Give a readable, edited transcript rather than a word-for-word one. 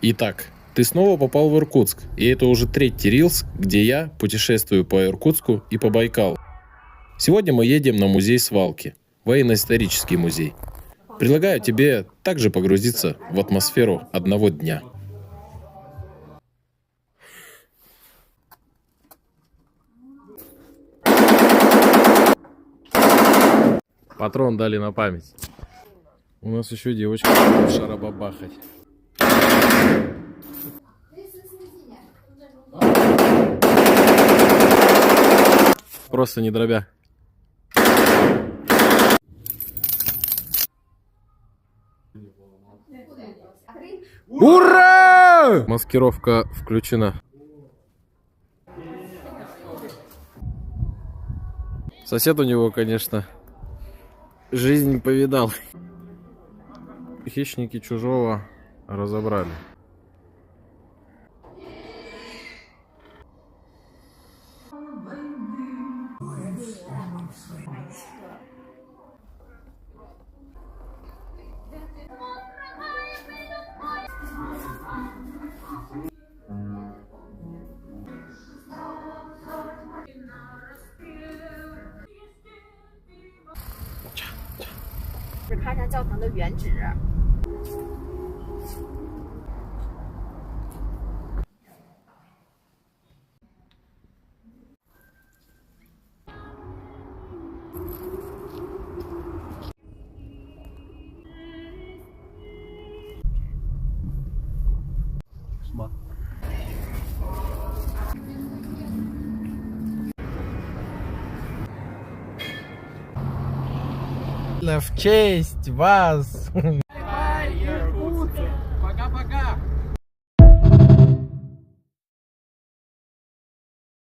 Итак, ты снова попал в Иркутск, и это уже третий рилс, где я путешествую по Иркутску и по Байкалу. Сегодня мы едем на музей свалки, военно-исторический музей. Предлагаю тебе также погрузиться в атмосферу одного дня. Патрон дали на память. У нас еще девочка будет шарабабахать. Просто не дробя. Ура! Маскировка включена. Сосед у него, конечно, жизнь повидал. Хищники чужого разобрали.是开山教堂的原址。什么？ В честь вас